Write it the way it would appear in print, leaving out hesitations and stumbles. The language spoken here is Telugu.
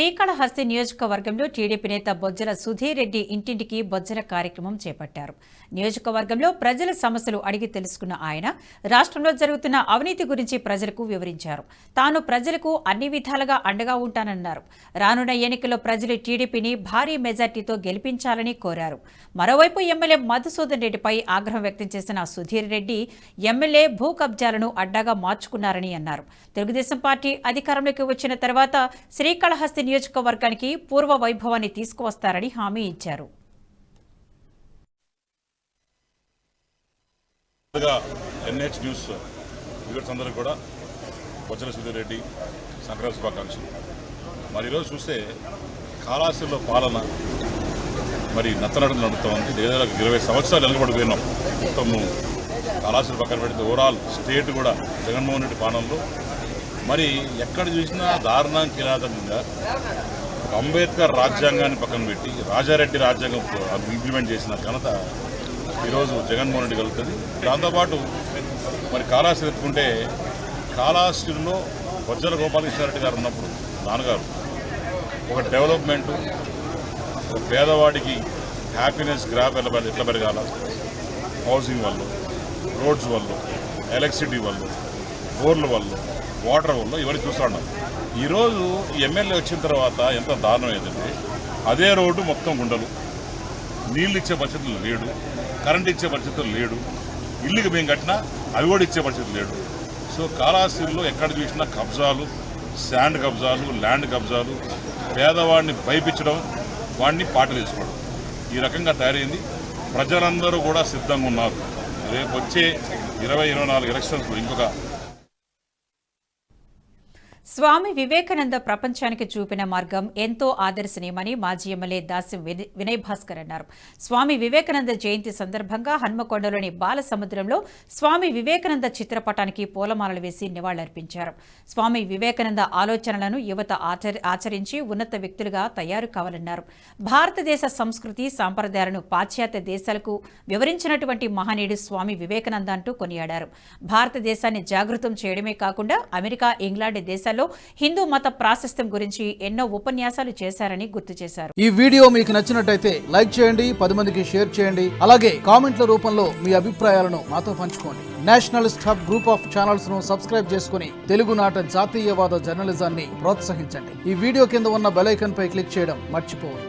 శ్రీకాళహస్తి నియోజకవర్గంలో టీడీపీ నేత బొజ్జల సుధీర్ రెడ్డి ఇంటింటికి బొజ్జల కార్యక్రమం చేపట్టారు. నియోజకవర్గంలో ప్రజల సమస్యలు అడిగి తెలుసుకున్న ఆయన రాష్ట్రంలో జరుగుతున్న అవినీతి గురించి ప్రజలకు వివరించారు. తాను ప్రజలకు అన్ని విధాలుగా అండగా ఉంటానన్నారు. రానున్న ఎన్నికల్లో ప్రజలు టీడీపీని భారీ మెజార్టీతో గెలిపించాలని కోరారు. మరోవైపు ఎమ్మెల్యే మధుసూదన్ రెడ్డిపై ఆగ్రహం వ్యక్తం చేసిన సుధీర్ రెడ్డి ఎమ్మెల్యే భూ కబ్జాలను అడ్డాగా మార్చుకున్నారని అన్నారు. తెలుగుదేశం పార్టీ అధికారంలోకి వచ్చిన తర్వాత శ్రీకాళహస్తి నియోజకవర్గానికి పూర్వ వైభవాన్ని తీసుకువస్తారని హామీ ఇచ్చారు. ఎన్హెచ్ న్యూస్ వ్యూవర్స్ అందరూ కూడా బొజ్జల సుధీర్ రెడ్డి సంక్రాంతి శుభాకాంక్షలు. మరి ఈరోజు చూస్తే కాళహస్తిలో పాలన మరి నత్తనడలు నడుస్తుంది. లేదా 20 సంవత్సరాలు వెనుకబడిపోయినాం. మొత్తము కాళహస్తి పక్కన పెడితే ఓవరాల్ స్టేట్ కూడా జగన్మోహన్ రెడ్డి పాలనలో మరి ఎక్కడ చూసినా దారుణం కిరాతకంగా అంబేద్కర్ రాజ్యాంగాన్ని పక్కన పెట్టి రాజారెడ్డి రాజ్యాంగం ఇంప్లిమెంట్ చేసిన ఘనత ఈరోజు జగన్మోహన్ రెడ్డి కలుగుతుంది. దాంతోపాటు మరి కాళహస్తి ఎత్తుకుంటే కాళహస్తిలో బొజ్జల గోపాలకృష్ణారెడ్డి గారు ఉన్నప్పుడు నాన్నగారు ఒక డెవలప్మెంటు, ఒక పేదవాడికి హ్యాపీనెస్ గ్రాప్ ఎట్లా పెరగాల, హౌసింగ్ వల్ల, రోడ్స్ వల్ల, ఎలక్ట్రిసిటీ వల్ల, బోర్ల వల్ల, వాటర్ వల్ల ఇవన్నీ చూస్తూ ఉన్నాం. ఈరోజు ఎమ్మెల్యే వచ్చిన తర్వాత ఎంత దారుణం ఏంటంటే అదే రోడ్డు మొత్తం గుండలు, నీళ్ళు ఇచ్చే పరిస్థితులు లేడు, కరెంట్ ఇచ్చే పరిస్థితులు లేడు, ఇల్లుకి మేము కట్టినా అవి కూడా ఇచ్చే పరిస్థితులు లేడు. సో కాళహస్తిలో ఎక్కడ చూసినా కబ్జాలు, శాండ్ కబ్జాలు, ల్యాండ్ కబ్జాలు, పేదవాడిని భయపించడం, వాడిని పాట తీసుకోవడం, ఈ రకంగా తయారైంది. ప్రజలందరూ కూడా సిద్ధంగా ఉన్నారు. రేపు వచ్చే 2024 ఎలక్షన్స్లో ఇంకొక స్వామి వివేకానంద ప్రపంచానికి చూపిన మార్గం ఎంతో ఆదర్శనీయమని మాజీ ఎమ్మెల్యే దాసి వినయ్ భాస్కర్ అన్నారు. స్వామి వివేకానంద జయంతి సందర్భంగా హన్మకొండలోని బాలసముద్రంలో స్వామి వివేకానంద చిత్రపటానికి పూలమాలలు వేసి నివాళులర్పించారు. స్వామి వివేకానంద ఆలోచనలను యువత ఆచరించి ఉన్నత వ్యక్తులుగా తయారు కావాలన్నారు. భారతదేశ సంస్కృతి సాంప్రదాయాలను పాశ్చాత్య దేశాలకు వివరించినటువంటి మహనీయుడు స్వామి వివేకానంద అంటూ కొనియాడారు. భారతదేశాన్ని జాగృతం చేయడమే కాకుండా అమెరికా, ఇంగ్లాండ్ దేశాల్లో హిందూ మత ప్రాశస్త్యం గురించి ఎన్నో ఉపన్యాసాలు చేశారని గుర్తు చేశారు. ఈ వీడియో మీకు నచ్చినట్టయితే లైక్ చేయండి, 10 మందికి షేర్ చేయండి. అలాగే కామెంట్ల రూపంలో మీ అభిప్రాయాలను మాతో పంచుకోండి. Nationalist hub group of channels ను సబ్స్క్రైబ్ చేసుకుని తెలుగునాట జాతీయవాద జర్నలిజాన్ని ప్రోత్సహించండి. ఈ వీడియో కింద ఉన్న బెల్ ఐకాన్ పై క్లిక్ చేయడం మర్చిపోవద్దు.